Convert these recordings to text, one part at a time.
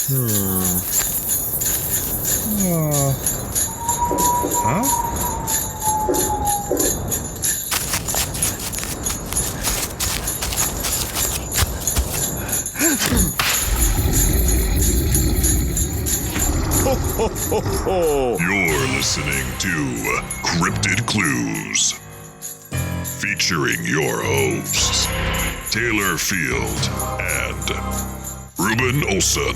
Huh? Ho, ho, ho, ho. You're listening to Cryptid Clues, featuring your hosts, Taylor Field and Reuben Olson.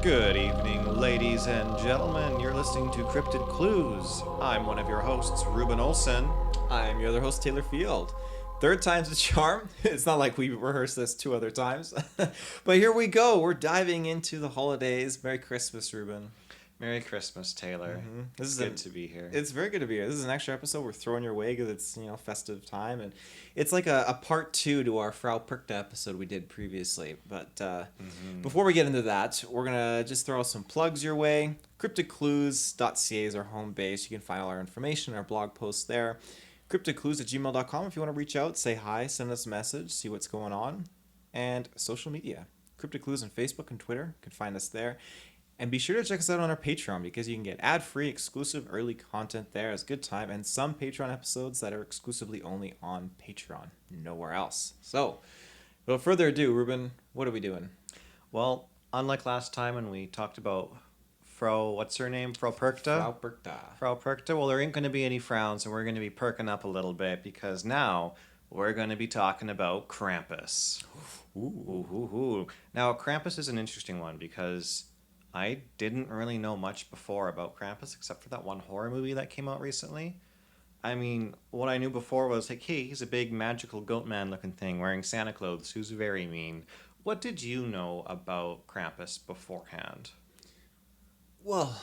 Good evening, ladies and gentlemen. You're listening to Cryptid Clues. I'm one of your hosts, Reuben Olson. I'm your other host, Taylor Field. Third time's a charm. It's not like we rehearsed this 2 other times. But here we go. We're diving into the holidays. Merry Christmas, Reuben. Merry Christmas, Taylor. Mm-hmm. This is good to be here. It's very good to be here. This is an extra episode we're throwing your way because it's, festive time. And it's like a part 2 to our Frau Perkta episode we did previously. But before we get into that, we're going to just throw some plugs your way. CryptidClues.ca is our home base. You can find all our information, our blog posts there. CryptidClues@gmail.com if you want to reach out, say hi, send us a message, see what's going on. And social media. Cryptid Clues on Facebook and Twitter. You can find us there. And be sure to check us out on our Patreon because you can get ad-free, exclusive, early content there. It's a good time. And some Patreon episodes that are exclusively only on Patreon. Nowhere else. So, without further ado, Reuben, what are we doing? Well, unlike last time when we talked about what's her name? Frau Perkta? Frau Perkta. Frau Perkta. Well, there ain't going to be any frowns, and we're going to be perking up a little bit because now we're going to be talking about Krampus. Ooh. Now, Krampus is an interesting one because I didn't really know much before about Krampus except for that one horror movie that came out recently. I mean, what I knew before was like, hey, he's a big magical goat man looking thing wearing Santa clothes who's very mean. What did you know about Krampus beforehand? Well,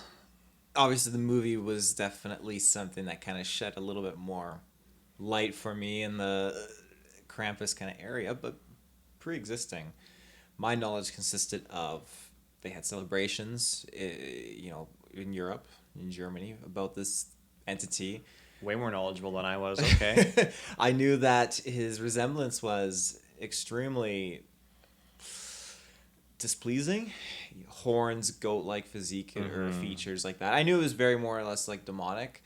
obviously the movie was definitely something that kind of shed a little bit more light for me in the Krampus kind of area, but pre-existing. My knowledge consisted of they had celebrations, in Europe, in Germany, about this entity. Way more knowledgeable than I was, okay. I knew that his resemblance was extremely displeasing. Horns, goat-like physique or features like that. I knew it was very more or less like demonic,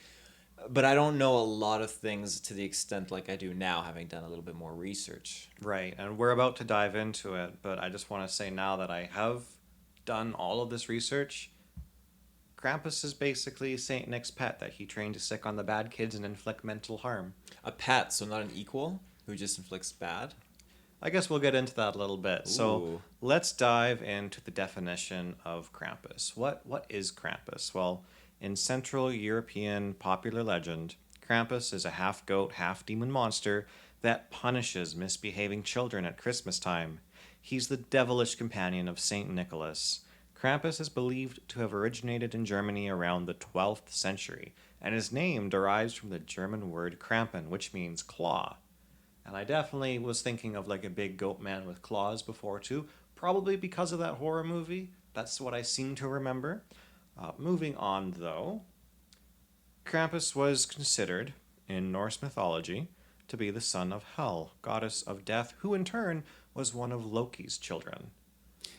but I don't know a lot of things to the extent like I do now, having done a little bit more research. Right, and we're about to dive into it, but I just want to say now that I have done all of this research, Krampus is basically Saint Nick's pet that he trained to sick on the bad kids and inflict mental harm. A pet, so not an equal who just inflicts bad? I guess we'll get into that a little bit. Ooh. So let's dive into the definition of Krampus. What is Krampus? Well, in Central European popular legend, Krampus is a half-goat, half-demon monster that punishes misbehaving children at Christmas time. He's the devilish companion of Saint Nicholas. Krampus is believed to have originated in Germany around the 12th century, and his name derives from the German word Krampen, which means claw. And I definitely was thinking of like a big goat man with claws before too, probably because of that horror movie. That's what I seem to remember. Moving on though, Krampus was considered, in Norse mythology, to be the son of Hel, goddess of death, who in turn was one of Loki's children.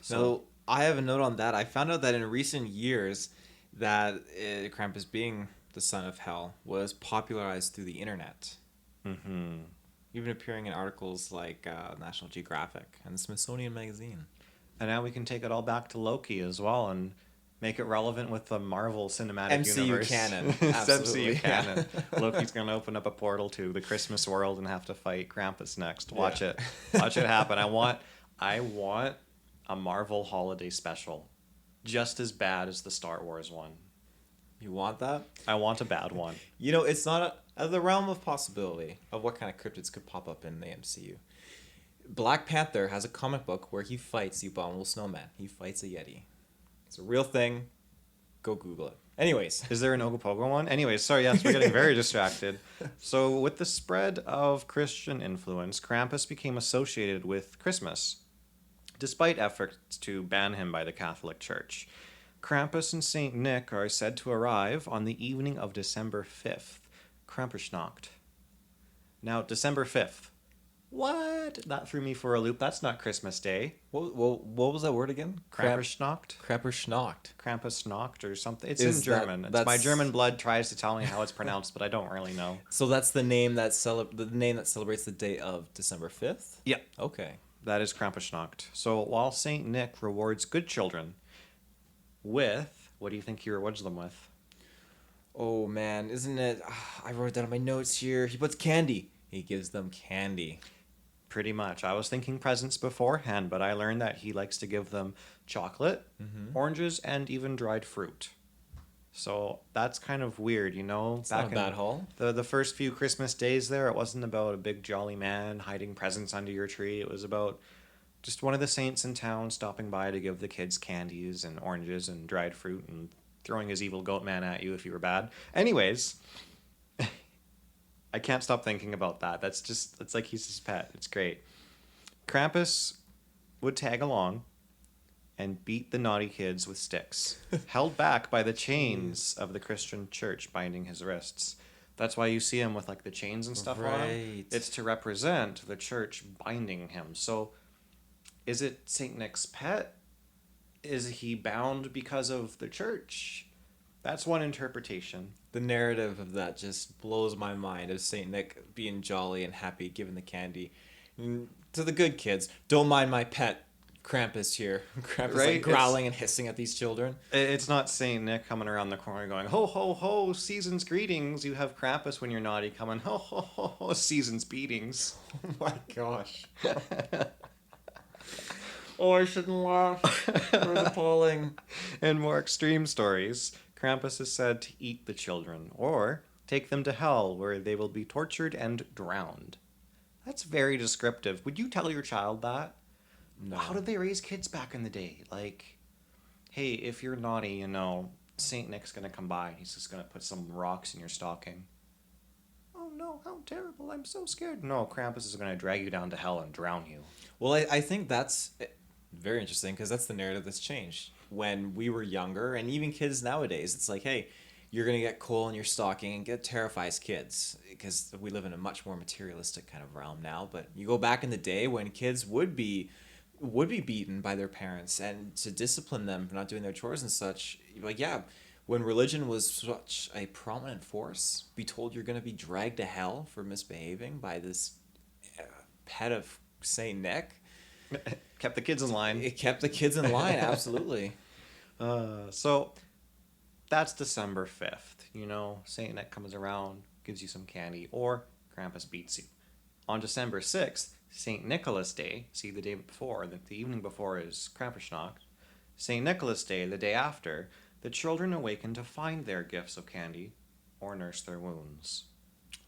So I have a note on that. I found out that in recent years that Krampus being the son of Hel was popularized through the internet. Mm-hmm. Even appearing in articles like National Geographic and the Smithsonian Magazine. And now we can take it all back to Loki as well and make it relevant with the Marvel Cinematic MCU Universe. canon. It's Absolutely. MCU canon. Loki's going to open up a portal to the Christmas world and have to fight Krampus next. Watch it. Watch it happen. I want a Marvel holiday special just as bad as the Star Wars one. You want that? I want a bad one. It's not out of the realm of possibility of what kind of cryptids could pop up in the MCU. Black Panther has a comic book where he fights the abominable snowman. He fights a Yeti. It's a real thing. Go Google it. Anyways. Is there an Ogopogo one? Anyways, sorry, yes, we're getting very distracted. So with the spread of Christian influence, Krampus became associated with Christmas, despite efforts to ban him by the Catholic Church. Krampus and Saint Nick are said to arrive on the evening of December 5th, Krampusnacht. Now, December 5th, What? That threw me for a loop. That's not Christmas Day. What was that word again? Krampusnacht? Krampusnacht. Krampusnacht or something. It's Is in that- German. It's my that's- German blood tries to tell me how it's pronounced, but I don't really know. So that's the name that celebrates the day of December 5th? Yeah. Okay. That is Krampusnacht. So while Saint Nick rewards good children with, what do you think he rewards them with? Oh man, isn't it? I wrote that on my notes here. He puts candy. He gives them candy. Pretty much. I was thinking presents beforehand, but I learned that he likes to give them chocolate, oranges, and even dried fruit. So that's kind of weird, you know? It's not a bad haul. The first few Christmas days there, it wasn't about a big jolly man hiding presents under your tree. It was about just one of the saints in town stopping by to give the kids candies and oranges and dried fruit and throwing his evil goat man at you if you were bad. Anyways, I can't stop thinking about that. It's like he's his pet. It's great. Krampus would tag along and beat the naughty kids with sticks, held back by the chains of the Christian church binding his wrists. That's why you see him with like the chains and stuff on him. Right. It's to represent the church binding him. So is it Saint Nick's pet? Is he bound because of the church? That's one interpretation. The narrative of that just blows my mind, of Saint Nick being jolly and happy, giving the candy to the good kids. Don't mind my pet Krampus here. Krampus Right, like growling and hissing at these children. It's not Saint Nick coming around the corner going, ho, ho, ho, season's greetings. You have Krampus when you're naughty coming, ho, ho, ho, ho, season's beatings. Oh my gosh. Oh, I shouldn't laugh. It was appalling. In more extreme stories, Krampus is said to eat the children or take them to hell where they will be tortured and drowned. That's very descriptive. Would you tell your child that? No. How did they raise kids back in the day? Like, hey, if you're naughty, you know, Saint Nick's going to come by and he's just going to put some rocks in your stocking. Oh no, how terrible. I'm so scared. No, Krampus is going to drag you down to hell and drown you. Well, I think that's very interesting because that's the narrative that's changed. When we were younger, and even kids nowadays, it's like, hey, you're going to get coal in your stocking, and it terrifies kids because we live in a much more materialistic kind of realm now. But you go back in the day when kids would be beaten by their parents, and to discipline them for not doing their chores and such, like, yeah, when religion was such a prominent force, be told you're going to be dragged to hell for misbehaving by this pet of Saint Nick. Kept the kids in line. It kept the kids in line, absolutely. So that's December 5th. You know, Saint Nick comes around, gives you some candy, or Krampus beats you. On December 6th, St. Nicholas Day, see the day before, the evening before is Krampusnacht. St. Nicholas Day, the day after, the children awaken to find their gifts of candy or nurse their wounds.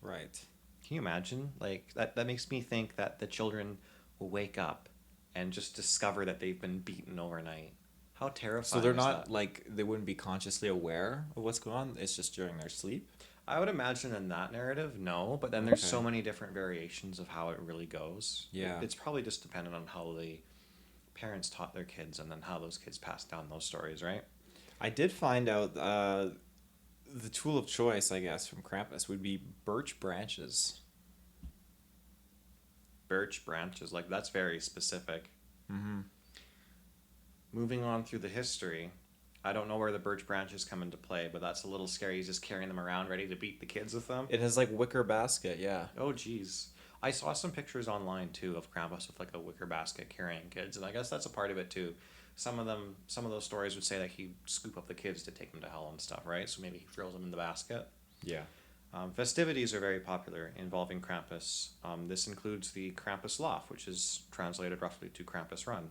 Right. Can you imagine? Like, that makes me think that the children will wake up and just discover that they've been beaten overnight. How terrifying So they're is not, that? like, they wouldn't be consciously aware of what's going on? It's just during their sleep? I would imagine in that narrative, no, but then there's Okay. so many different variations of how it really goes. Yeah. It's probably just dependent on how the parents taught their kids and then how those kids passed down those stories, right? I did find out the tool of choice, I guess, from Krampus would be birch branches. Birch branches, like that's very specific. Mm-hmm. Moving on through the history, I don't know where the birch branches come into play, but that's a little scary. He's just carrying them around, ready to beat the kids with them. It has, like, wicker basket, yeah. Oh, geez. I saw some pictures online, too, of Krampus with, like, a wicker basket carrying kids, and I guess that's a part of it, too. Some of those stories would say that he'd scoop up the kids to take them to hell and stuff, right? So maybe he throws them in the basket. Yeah. Festivities are very popular involving Krampus. This includes the Krampus Lauf, which is translated roughly to Krampus Run.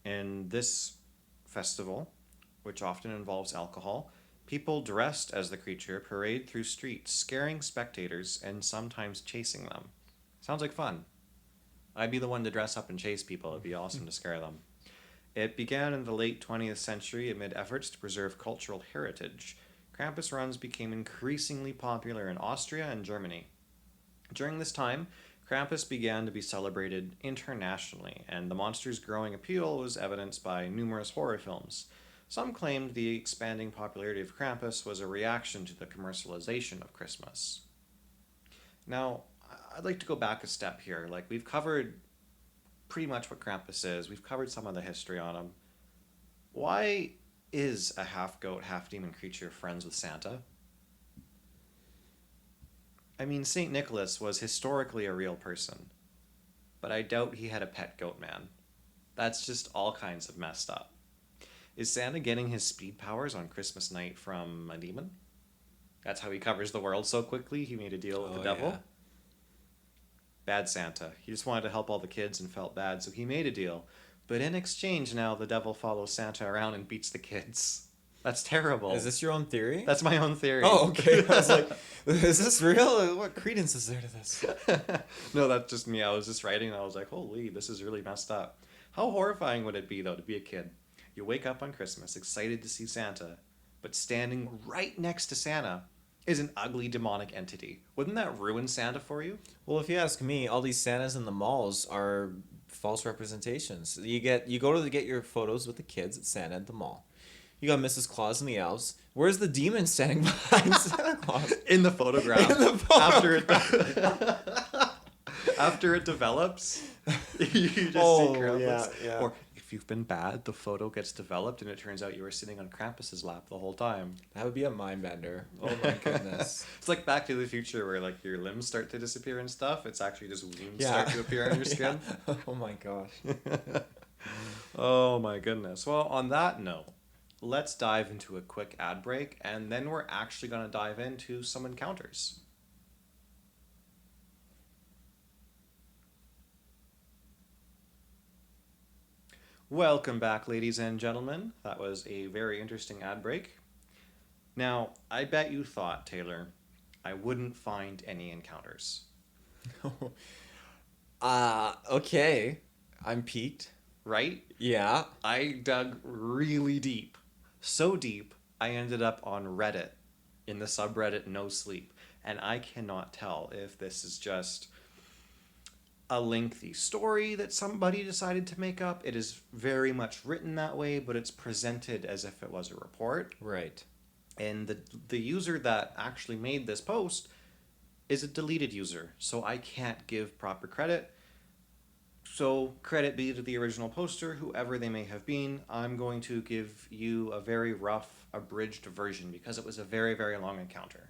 In this festival, which often involves alcohol, people dressed as the creature parade through streets, scaring spectators and sometimes chasing them. Sounds like fun. I'd be the one to dress up and chase people. It'd be awesome to scare them. It began in the late 20th century amid efforts to preserve cultural heritage. Krampus runs became increasingly popular in Austria and Germany. During this time, Krampus began to be celebrated internationally, and the monster's growing appeal was evidenced by numerous horror films. Some claimed the expanding popularity of Krampus was a reaction to the commercialization of Christmas. Now, I'd like to go back a step here. Like, we've covered pretty much what Krampus is. We've covered some of the history on him. Why is a half goat, half demon creature friends with Santa? I mean, St. Nicholas was historically a real person, but I doubt he had a pet goat man. That's just all kinds of messed up. Is Santa getting his speed powers on Christmas night from a demon? That's how he covers the world so quickly. He made a deal with the devil. Yeah. Bad Santa. He just wanted to help all the kids and felt bad, so he made a deal. But in exchange now, the devil follows Santa around and beats the kids. That's terrible. Is this your own theory? That's my own theory. Oh, okay. I was like, is this real? What credence is there to this? No, that's just me. I was just writing and I was like, holy, this is really messed up. How horrifying would it be, though, to be a kid? You wake up on Christmas excited to see Santa, but standing right next to Santa is an ugly demonic entity. Wouldn't that ruin Santa for you? Well, if you ask me, all these Santas in the malls are false representations. You go to get your photos with the kids at Santa at the mall. You got Mrs. Claus and the elves. Where's the demon standing behind Santa Claus? In the photograph. In the After it develops, you just see Krampus. yeah. Or if you've been bad, the photo gets developed and it turns out you were sitting on Krampus's lap the whole time. That would be a mind bender. Oh my goodness. It's like Back to the Future where like your limbs start to disappear and stuff. It's actually just wounds Yeah. start to appear on your skin. Yeah. Oh my gosh. Oh my goodness. Well, on that note, let's dive into a quick ad break and then we're actually going to dive into some encounters. Welcome back, ladies and gentlemen. That was a very interesting ad break. Now, I bet you thought, Taylor, I wouldn't find any encounters. Okay. I'm peaked. Right? Yeah. I dug really deep. So deep, I ended up on Reddit in the subreddit No Sleep. And I cannot tell if this is just a lengthy story that somebody decided to make up. It is very much written that way, but it's presented as if it was a report. Right. And the user that actually made this post is a deleted user, so I can't give proper credit. So credit be to the original poster, whoever they may have been. I'm going to give you a very rough, abridged version because it was a very, very long encounter.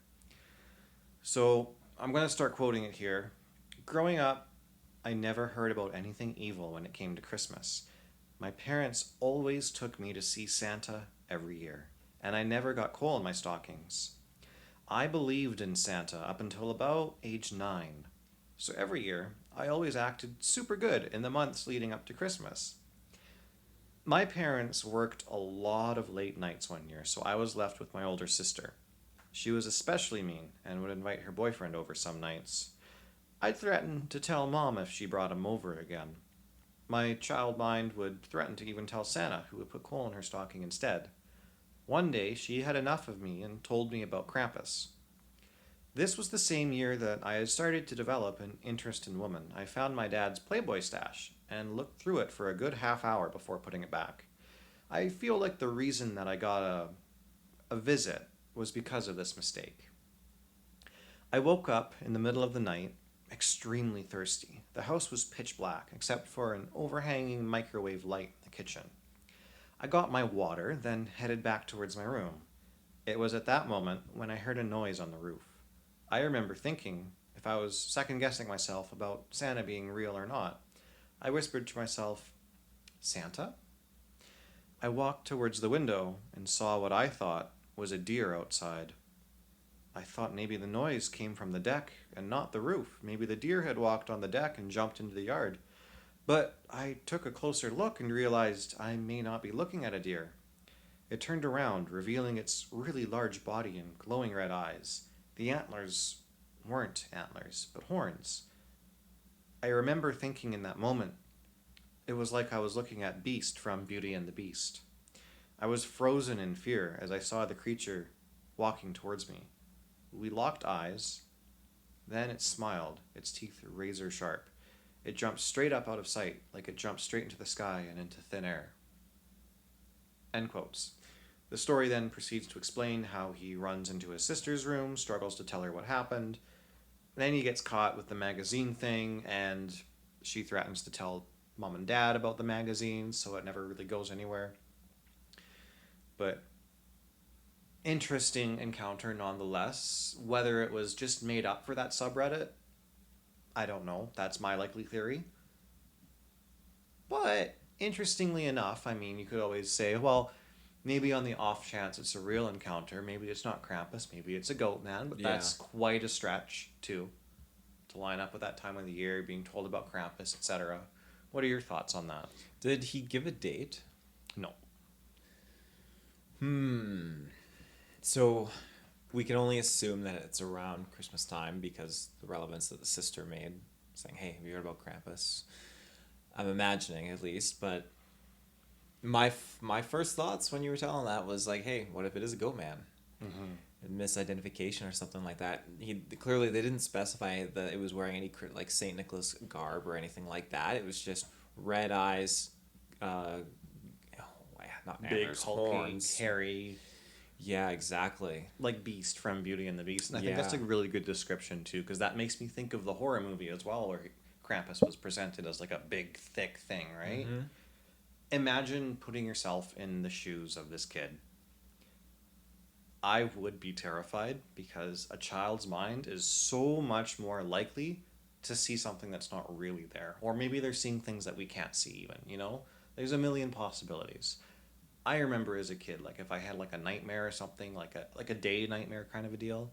So I'm going to start quoting it here. Growing up, I never heard about anything evil when it came to Christmas. My parents always took me to see Santa every year, and I never got coal in my stockings. I believed in Santa up until about age 9. So every year, I always acted super good in the months leading up to Christmas. My parents worked a lot of late nights one year, so I was left with my older sister. She was especially mean and would invite her boyfriend over some nights. I'd threaten to tell Mom if she brought him over again. My child mind would threaten to even tell Santa, who would put coal in her stocking instead. One day, she had enough of me and told me about Krampus. This was the same year that I had started to develop an interest in women. I found my dad's Playboy stash and looked through it for a good half hour before putting it back. I feel like the reason that I got a visit was because of this mistake. I woke up in the middle of the night, extremely thirsty. The house was pitch black, except for an overhanging microwave light in the kitchen. I got my water, then headed back towards my room. It was at that moment when I heard a noise on the roof. I remember thinking if I was second-guessing myself about Santa being real or not. I whispered to myself, "Santa?" I walked towards the window and saw what I thought was a deer outside. I thought maybe the noise came from the deck and not the roof. Maybe the deer had walked on the deck and jumped into the yard. But I took a closer look and realized I may not be looking at a deer. It turned around, revealing its really large body and glowing red eyes. The antlers weren't antlers, but horns. I remember thinking in that moment, it was like I was looking at Beast from Beauty and the Beast. I was frozen in fear as I saw the creature walking towards me. We locked eyes. Then it smiled, its teeth razor sharp. It jumped straight up out of sight, like it jumped straight into the sky and into thin air. End quotes. The story then proceeds to explain how he runs into his sister's room, struggles to tell her what happened. Then he gets caught with the magazine thing, and she threatens to tell mom and dad about the magazine, so it never really goes anywhere. But interesting encounter nonetheless. Whether it was just made up for that subreddit, I don't know. That's my likely theory. But interestingly enough, I mean, you could always say, well, maybe on the off chance it's a real encounter, maybe it's not Krampus, maybe it's a goat man, but that's quite a stretch too, to line up with that time of the year, being told about Krampus, etc. What are your thoughts on that? Did he give a date? No. So we can only assume that it's around Christmas time because the relevance that the sister made, saying, hey, have you heard about Krampus? I'm imagining at least, but my first thoughts when you were telling that was like, hey, what if it is a goat man? Misidentification or something like that. Clearly they didn't specify that it was wearing any like Saint Nicholas garb or anything like that. It was just red eyes, not Big, antlers, hulking, horns, hairy. Yeah, exactly. Like Beast from Beauty and the Beast. And I think that's a really good description too, because that makes me think of the horror movie as well, where Krampus was presented as like a big, thick thing, right? Imagine putting yourself in the shoes of this kid. I would be terrified because a child's mind is so much more likely to see something that's not really there. Or maybe they're seeing things that we can't see even, you know? There's a million possibilities. I remember as a kid, like if I had like a nightmare or something, like a day nightmare kind of a deal,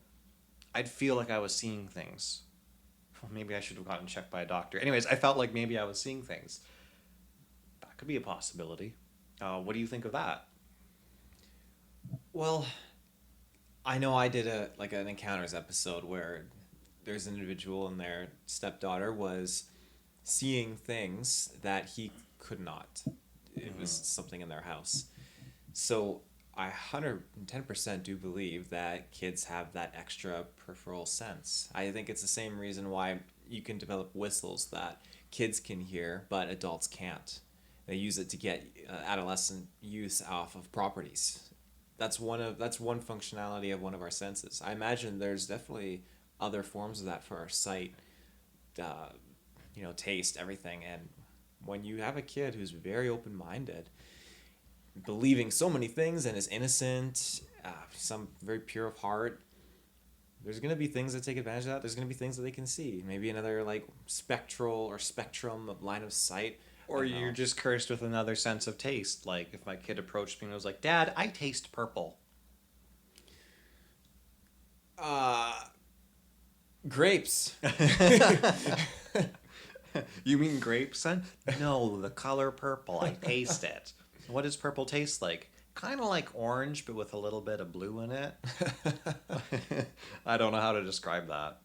I'd feel like I was seeing things. Well, maybe I should have gotten checked by a doctor. Anyways, I felt like maybe I was seeing things. That could be a possibility. What do you think of that? Well, I know I did an encounters episode where there's an individual and their stepdaughter was seeing things that he could not. It was something in their house. So I 110% do believe that kids have that extra peripheral sense. I think it's the same reason why you can develop whistles that kids can hear, but adults can't. They use it to get adolescent use off of properties. That's one functionality of one of our senses. I imagine there's definitely other forms of that for our sight, taste, everything. And when you have a kid who's very open-minded, believing so many things and is innocent, some very pure of heart, there's going to be things that take advantage of that. There's going to be things that they can see. Maybe another like spectrum of line of sight. Or you're just cursed with another sense of taste. Like if my kid approached me and was like, Dad, I taste purple. Grapes. You mean grapes, son? No, the color purple. I taste it. What does purple taste like? Kind of like orange, but with a little bit of blue in it. I don't know how to describe that.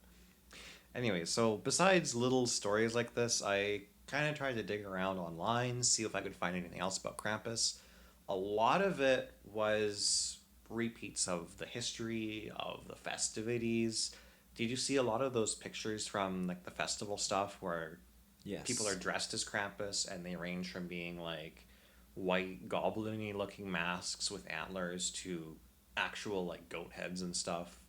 Anyway, so besides little stories like this, I kind of tried to dig around online, see if I could find anything else about Krampus. A lot of it was repeats of the history, of the festivities. Did you see a lot of those pictures from like the festival stuff where people are dressed as Krampus and they range from being like white goblin-y looking masks with antlers to actual like goat heads and stuff?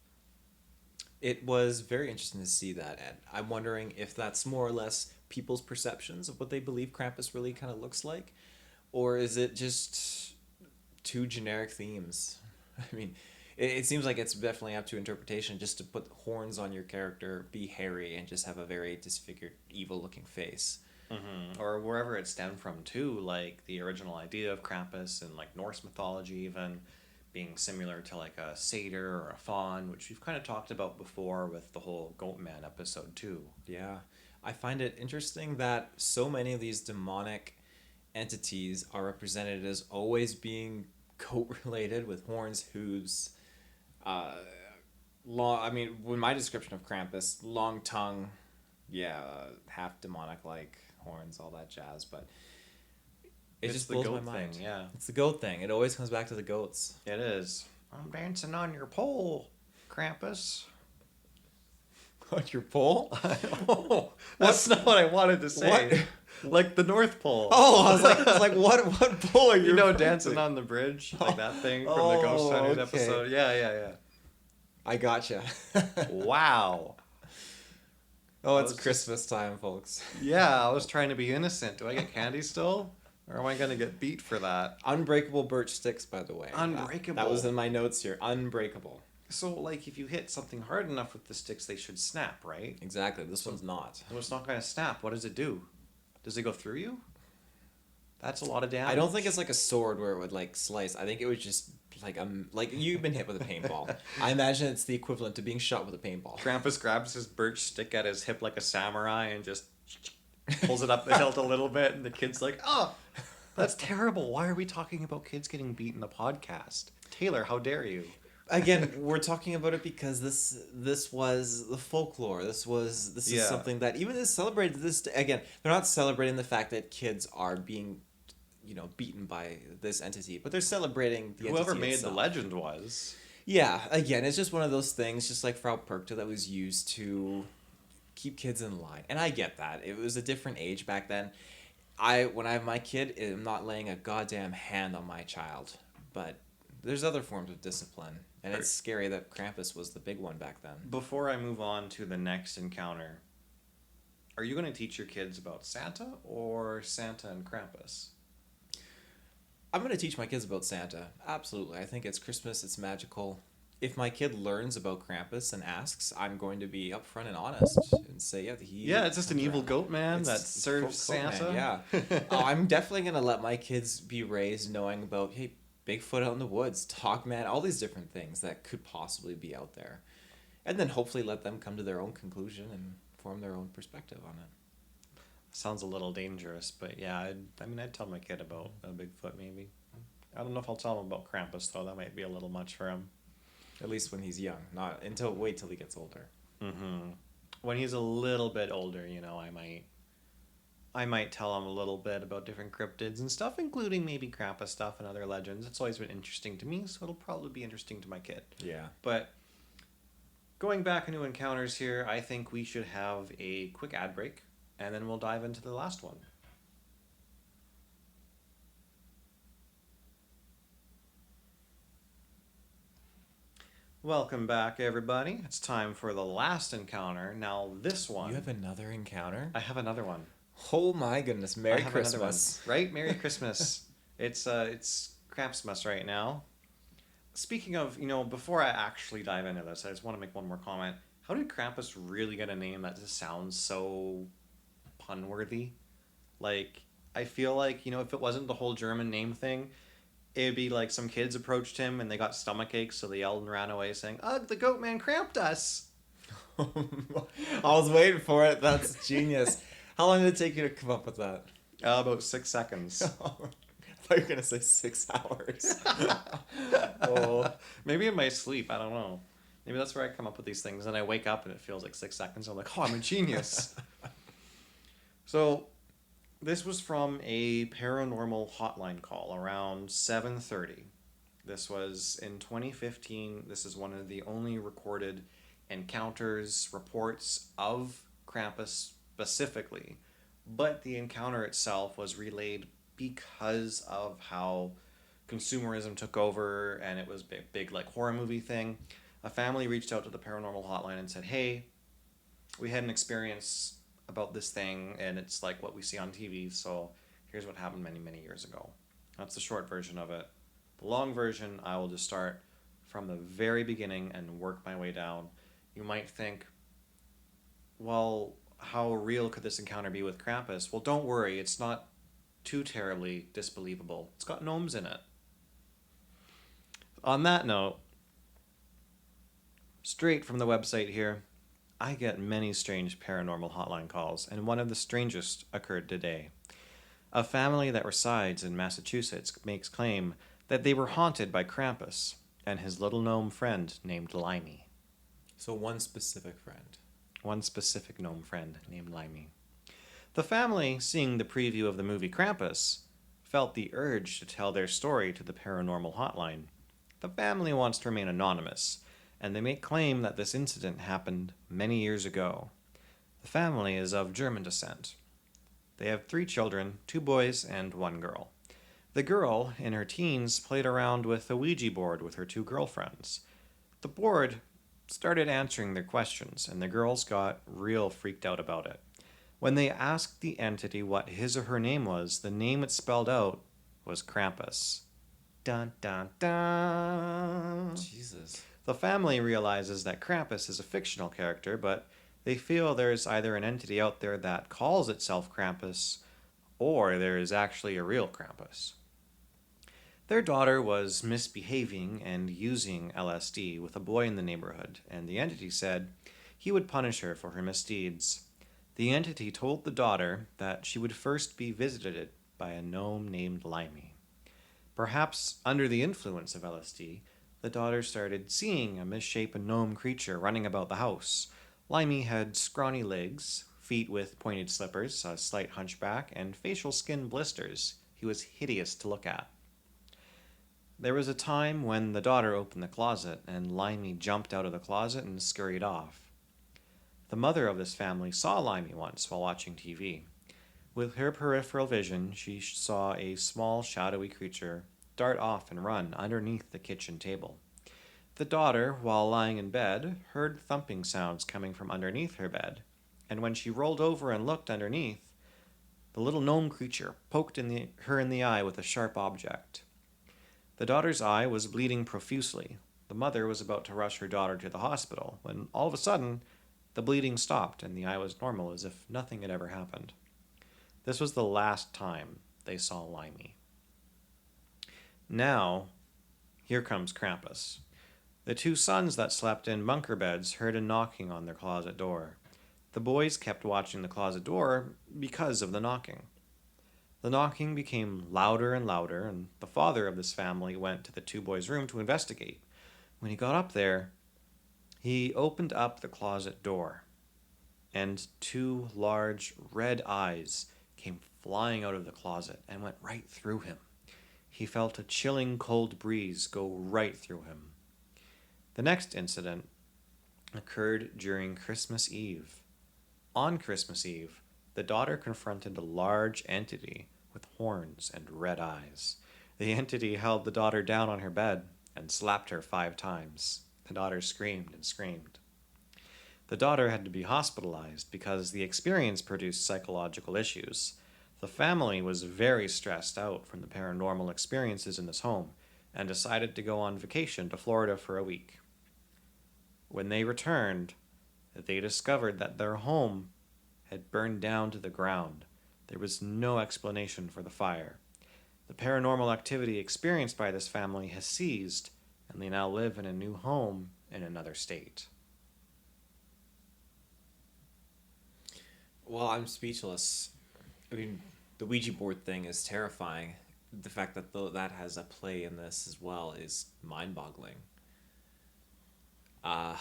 It was very interesting to see that, and I'm wondering if that's more or less people's perceptions of what they believe Krampus really kind of looks like, or is it just two generic themes? I mean, it seems like it's definitely up to interpretation just to put horns on your character, be hairy, and just have a very disfigured, evil-looking face. Mm-hmm. Or wherever it stemmed from, too, like the original idea of Krampus and like Norse mythology even being similar to like a satyr or a faun, which we've kind of talked about before with the whole Goat Man episode, too. Yeah. I find it interesting that so many of these demonic entities are represented as always being goat-related with horns, hooves, with my description of Krampus, long tongue, half demonic-like horns, all that jazz, but it just blows my mind. Thing, yeah. It's the goat thing. It always comes back to the goats. It is. I'm dancing on your pole, Krampus. On your pole? Oh, that's not what I wanted to say. What? Like the North Pole. Oh, I was like, what pole are you? You know, dancing on the bridge, like that thing from the Ghost Hunters episode. Yeah. I gotcha. Wow. Oh, I it's was Christmas time, folks. Yeah, I was trying to be innocent. Do I get candy still? Or am I going to get beat for that? Unbreakable birch sticks, by the way. Unbreakable. That was in my notes here. Unbreakable. So, like, if you hit something hard enough with the sticks, they should snap, right? Exactly. This one's not. So it's not going to snap. What does it do? Does it go through you? That's a lot of damage. I don't think it's like a sword where it would like slice. I think it was just like you've been hit with a paintball. I imagine it's the equivalent to being shot with a paintball. Krampus grabs his birch stick at his hip like a samurai and just pulls it up the hilt a little bit, and the kid's like, "Oh, that's terrible. Why are we talking about kids getting beat in the podcast? Taylor, how dare you?" Again, we're talking about it because this was the folklore. This is something that even is celebrated. Again, they're not celebrating the fact that kids are being, beaten by this entity, but they're celebrating the Whoever entity made itself. the legend was. Yeah, again, it's just one of those things, just like Frau Perkta, that was used to keep kids in line. And I get that. It was a different age back then. When I have my kid, I'm not laying a goddamn hand on my child. But there's other forms of discipline. And it's scary that Krampus was the big one back then. Before I move on to the next encounter, are you going to teach your kids about Santa or Santa and Krampus? I'm going to teach my kids about Santa. Absolutely. I think it's Christmas. It's magical. If my kid learns about Krampus and asks, I'm going to be upfront and honest and say, it's just an evil goat man that serves Santa. Yeah. I'm definitely going to let my kids be raised knowing about, hey, Bigfoot out in the woods, Talkman, all these different things that could possibly be out there. And then hopefully let them come to their own conclusion and form their own perspective on it. Sounds a little dangerous, but yeah, I'd tell my kid about a Bigfoot maybe. I don't know if I'll tell him about Krampus though. That might be a little much for him. At least when he's young, wait till he gets older. Mm-hmm. When he's a little bit older, I might tell him a little bit about different cryptids and stuff, including maybe Krampus stuff and other legends. It's always been interesting to me, so it'll probably be interesting to my kid. Yeah. But going back into encounters here, I think we should have a quick ad break, and then we'll dive into the last one. Welcome back, everybody. It's time for the last encounter. Now, this one... You have another encounter? I have another one. Oh my goodness, Merry Christmas. Right? Merry Christmas. It's Krampsmas right now. Speaking of, before I actually dive into this, I just want to make one more comment. How did Krampus really get a name that just sounds so pun-worthy? Like, I feel like, if it wasn't the whole German name thing, it'd be like some kids approached him and they got stomach aches, so they yelled and ran away saying, "Ugh, the goat man cramped us." I was waiting for it. That's genius. How long did it take you to come up with that? About 6 seconds. I thought you were going to say 6 hours. Oh. Maybe in my sleep, I don't know. Maybe that's where I come up with these things, and I wake up and it feels like 6 seconds. I'm like, oh, I'm a genius. So, this was from a paranormal hotline call around 7:30. This was in 2015. This is one of the only recorded encounters, reports of Krampus specifically. But the encounter itself was relayed because of how consumerism took over and it was a big like horror movie thing. A family reached out to the paranormal hotline and said, "Hey, we had an experience about this thing and it's like what we see on TV, so here's what happened many, many years ago." That's the short version of it. The long version, I will just start from the very beginning and work my way down. You might think, well, how real could this encounter be with Krampus? Well, don't worry, it's not too terribly disbelievable. It's got gnomes in it. On that note, straight from the website here, I get many strange paranormal hotline calls, and one of the strangest occurred today. A family that resides in Massachusetts makes claim that they were haunted by Krampus and his little gnome friend named Limey. So one specific friend. One specific gnome friend named Limey. The family, seeing the preview of the movie Krampus, felt the urge to tell their story to the paranormal hotline. The family wants to remain anonymous, and they make claim that this incident happened many years ago. The family is of German descent. They have 3 children, 2 boys and 1 girl. The girl, in her teens, played around with a Ouija board with her 2 girlfriends. The board started answering their questions, and the girls got real freaked out about it. When they asked the entity what his or her name was, the name it spelled out was Krampus. Dun dun dun. Jesus. The family realizes that Krampus is a fictional character, but they feel there's either an entity out there that calls itself Krampus, or there is actually a real Krampus. Their daughter was misbehaving and using LSD with a boy in the neighborhood, and the entity said he would punish her for her misdeeds. The entity told the daughter that she would first be visited by a gnome named Limey. Perhaps under the influence of LSD, the daughter started seeing a misshapen gnome creature running about the house. Limey had scrawny legs, feet with pointed slippers, a slight hunchback, and facial skin blisters. He was hideous to look at. There was a time when the daughter opened the closet, and Limey jumped out of the closet and scurried off. The mother of this family saw Limey once while watching TV. With her peripheral vision, she saw a small, shadowy creature dart off and run underneath the kitchen table. The daughter, while lying in bed, heard thumping sounds coming from underneath her bed, and when she rolled over and looked underneath, the little gnome creature poked her in the eye with a sharp object. The daughter's eye was bleeding profusely. The mother was about to rush her daughter to the hospital when all of a sudden the bleeding stopped and the eye was normal, as if nothing had ever happened. This was the last time they saw Limey. Now, here comes Krampus. The two sons that slept in bunker beds heard a knocking on their closet door. The boys kept watching the closet door because of the knocking. The knocking became louder and louder, and the father of this family went to the two boys' room to investigate. When he got up there, he opened up the closet door, and two large red eyes came flying out of the closet and went right through him. He felt a chilling cold breeze go right through him. The next incident occurred during Christmas Eve. On Christmas Eve, the daughter confronted a large entity with horns and red eyes. The entity held the daughter down on her bed and slapped her 5 times. The daughter screamed and screamed. The daughter had to be hospitalized because the experience produced psychological issues. The family was very stressed out from the paranormal experiences in this home and decided to go on vacation to Florida for a week. When they returned, they discovered that their home had burned down to the ground. There was no explanation for the fire. The paranormal activity experienced by this family has ceased, and they now live in a new home in another state. Well, I'm speechless. I mean, the Ouija board thing is terrifying. The fact that that has a play in this as well is mind-boggling. I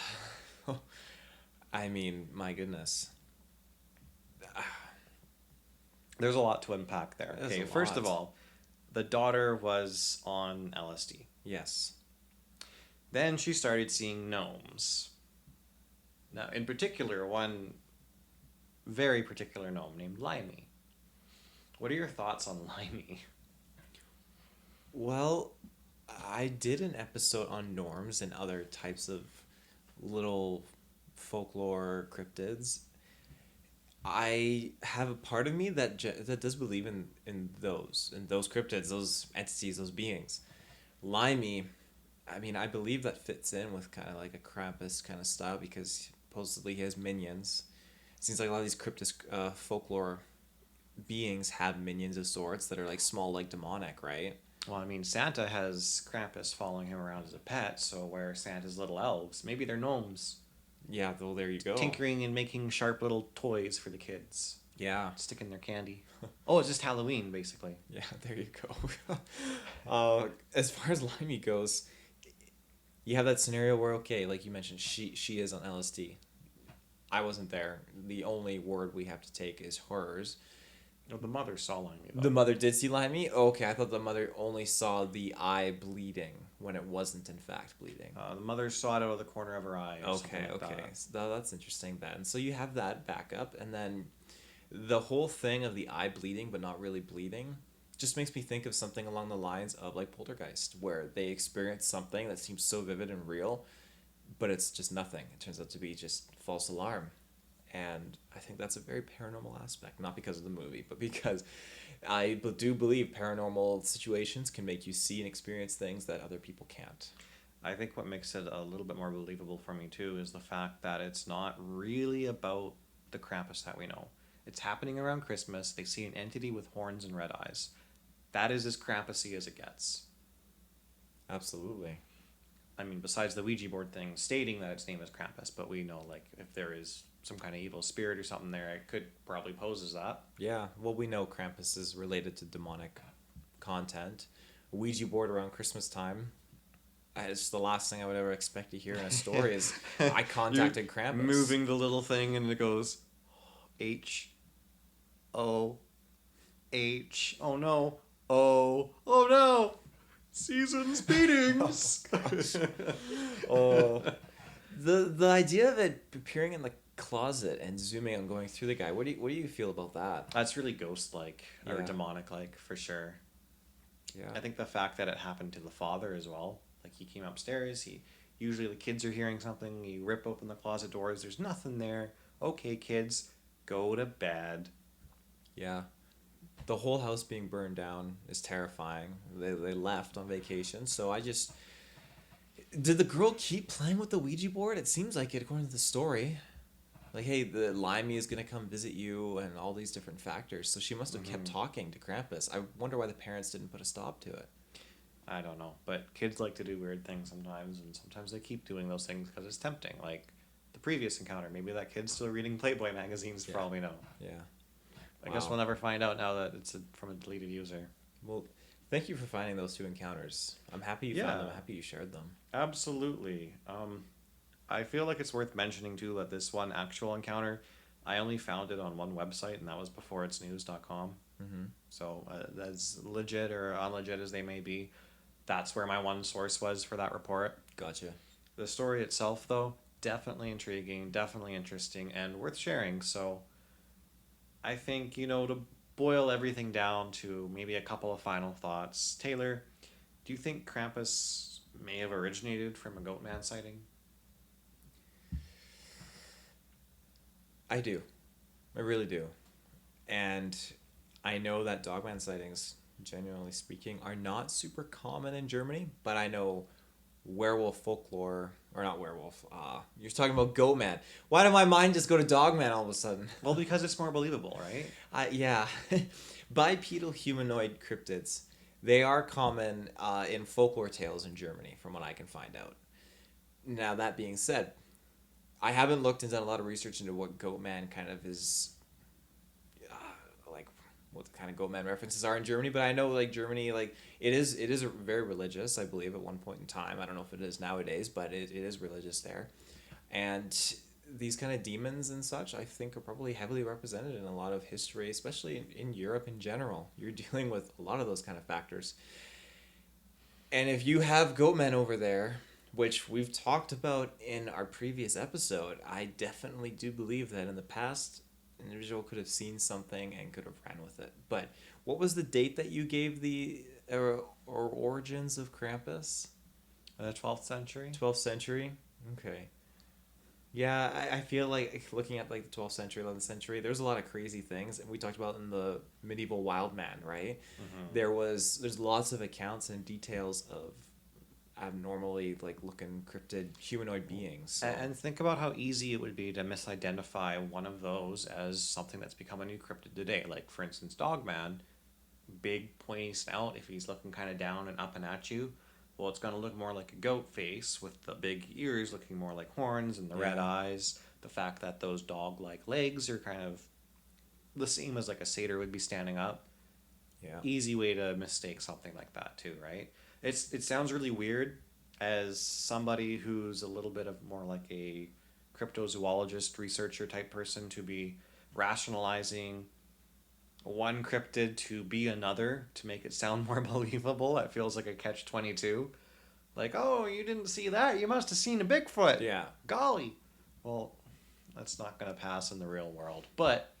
mean, my goodness. There's a lot to unpack there. There's Okay, a first lot. of all, the daughter was on LSD. Yes. Then she started seeing gnomes. Now, in particular, one very particular gnome named Limey. What are your thoughts on Limey? Well, I did an episode on norms and other types of little folklore cryptids. I have a part of me that that does believe in those cryptids, those entities, those beings. Limey, I mean, I believe that fits in with kind of like a Krampus kind of style because supposedly he has minions. It seems like a lot of these cryptid folklore beings have minions of sorts that are like small, like demonic, right? Well, I mean, Santa has Krampus following him around as a pet, so where are Santa's little elves? Maybe they're gnomes. Yeah, well, there you go. Tinkering and making sharp little toys for the kids. Yeah. Sticking their candy. Oh, it's just Halloween, basically. Yeah, there you go. As far as Limey goes, you have that scenario where, okay, like you mentioned, she is on LSD. I wasn't there. The only word we have to take is hers. No, the mother saw Limey, though. The mother did see Limey? Okay, I thought the mother only saw the eye bleeding when it wasn't in fact bleeding. The mother saw it out of the corner of her eye. Or something like Okay. that. So that's interesting then. So you have that backup, and then the whole thing of the eye bleeding but not really bleeding just makes me think of something along the lines of like Poltergeist, where they experience something that seems so vivid and real, but it's just nothing. It turns out to be just false alarm. And I think that's a very paranormal aspect, not because of the movie, but because I do believe paranormal situations can make you see and experience things that other people can't. I think what makes it a little bit more believable for me too is the fact that it's not really about the Krampus that we know. It's happening around Christmas. They see an entity with horns and red eyes. That is as Krampusy as it gets. Absolutely. I mean, besides the Ouija board thing stating that its name is Krampus, but we know, like, if there is some kind of evil spirit or something there, it could probably pose as that. Yeah, well, we know Krampus is related to demonic content. A Ouija board around Christmas time. It's the last thing I would ever expect to hear in a story is I contacted Krampus. Moving the little thing and it goes H O H. Oh no. Oh no. Season's beatings. Oh, the idea of it appearing in the closet and zooming and going through the guy. What do you feel about that? That's really ghost-like or Yeah. demonic-like for sure. Yeah. I think the fact that it happened to the father as well. Like he came upstairs. Usually the kids are hearing something. You rip open the closet doors. There's nothing there. Okay, kids, go to bed. Yeah. The whole house being burned down is terrifying. They left on vacation, so I just... Did the girl keep playing with the Ouija board? It seems like it, according to the story. Like, hey, the Limey is going to come visit you and all these different factors. So she must have kept talking to Krampus. I wonder why the parents didn't put a stop to it. I don't know, but kids like to do weird things sometimes, and sometimes they keep doing those things because it's tempting. Like the previous encounter, maybe that kid's still reading Playboy magazines for all we know. Yeah. I guess we'll never find out now that it's from a deleted user. Well, thank you for finding those two encounters. I'm happy you found them. I'm happy you shared them. Absolutely. I feel like it's worth mentioning too that this one actual encounter, I only found it on one website, and that was beforeitsnews.com. Mm-hmm. So as legit or unlegit as they may be, that's where my one source was for that report. Gotcha. The story itself, though, definitely intriguing, definitely interesting, and worth sharing. So I think, to boil everything down to maybe a couple of final thoughts. Taylor, do you think Krampus may have originated from a Goatman sighting? I do. I really do. And I know that Dogman sightings, genuinely speaking, are not super common in Germany, but I know werewolf folklore, or not werewolf, you're talking about Goatman. Why did my mind just go to Dogman all of a sudden? Well, because it's more believable, right? Yeah. Bipedal humanoid cryptids. They are common in folklore tales in Germany, from what I can find out. Now, that being said, I haven't looked and done a lot of research into what Goatman kind of is, like what kind of Goatman references are in Germany, but I know like Germany, like it is very religious, I believe, at one point in time. I don't know if it is nowadays, but it is religious there. And these kind of demons and such, I think, are probably heavily represented in a lot of history, especially in Europe in general. You're dealing with a lot of those kind of factors. And if you have Goatmen over there, which we've talked about in our previous episode, I definitely do believe that in the past, an individual could have seen something and could have ran with it. But what was the date that you gave the or origins of Krampus? The 12th century? 12th century? Okay. Yeah, I feel like looking at like the 12th century, 11th century, there's a lot of crazy things. And we talked about in the medieval Wild Man, right? Mm-hmm. There's lots of accounts and details of abnormally like looking cryptid humanoid beings. So. And think about how easy it would be to misidentify one of those as something that's become a new cryptid today. Like, for instance, Dogman, big pointy snout. If he's looking kind of down and up and at you, well, it's going to look more like a goat face with the big ears looking more like horns and the red eyes. The fact that those dog-like legs are kind of the same as like a satyr would be standing up. Yeah. Easy way to mistake something like that too, right? It sounds really weird as somebody who's a little bit of more like a cryptozoologist, researcher type person to be rationalizing one cryptid to be another to make it sound more believable. It feels like a catch-22. Like, oh, you didn't see that? You must have seen a Bigfoot. Yeah. Golly. Well, that's not going to pass in the real world. But,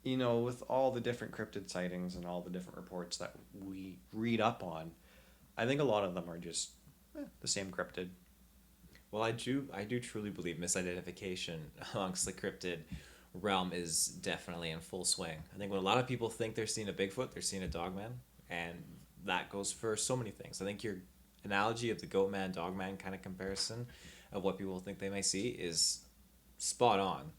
with all the different cryptid sightings and all the different reports that we read up on, I think a lot of them are just the same cryptid. Well, I do truly believe misidentification amongst the cryptid realm is definitely in full swing. I think when a lot of people think they're seeing a Bigfoot, they're seeing a Dogman, and that goes for so many things. I think your analogy of the goat man, dog man kind of comparison of what people think they may see is spot on.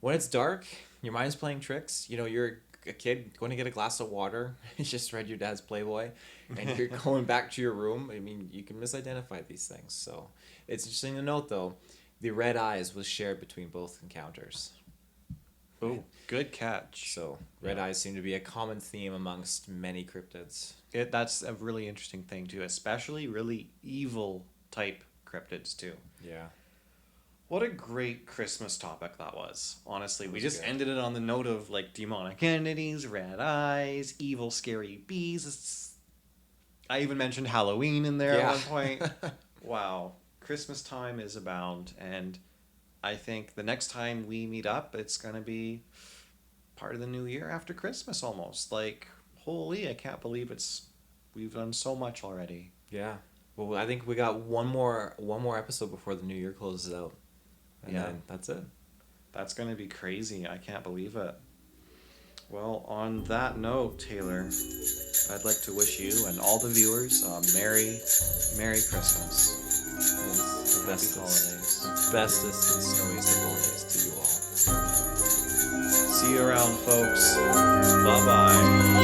When it's dark, your mind's playing tricks. You know, you're a kid going to get a glass of water, you just read your dad's Playboy, and you're going back to your room. I mean, you can misidentify these things. So it's interesting to note, though, the red eyes was shared between both encounters. Oh, good catch. So red eyes seem to be a common theme amongst many cryptids. That's a really interesting thing too, especially really evil type cryptids too. Yeah. What a great Christmas topic that was. Honestly, we was just good. ended it on the note of like demonic entities, red eyes, evil, scary bees. I even mentioned Halloween in there at one point. Wow. Christmas time is abound, and I think the next time we meet up, it's going to be part of the new year after Christmas almost. Like, holy, I can't believe we've done so much already. Yeah. Well, I think we got one more episode before the new year closes out. And then that's it. That's going to be crazy. I can't believe it. Well, on that note, Taylor, I'd like to wish you and all the viewers a Merry Christmas. Yes, the Happy holidays. bestest and snowiest of holidays to you all. See you around, folks. Bye-bye.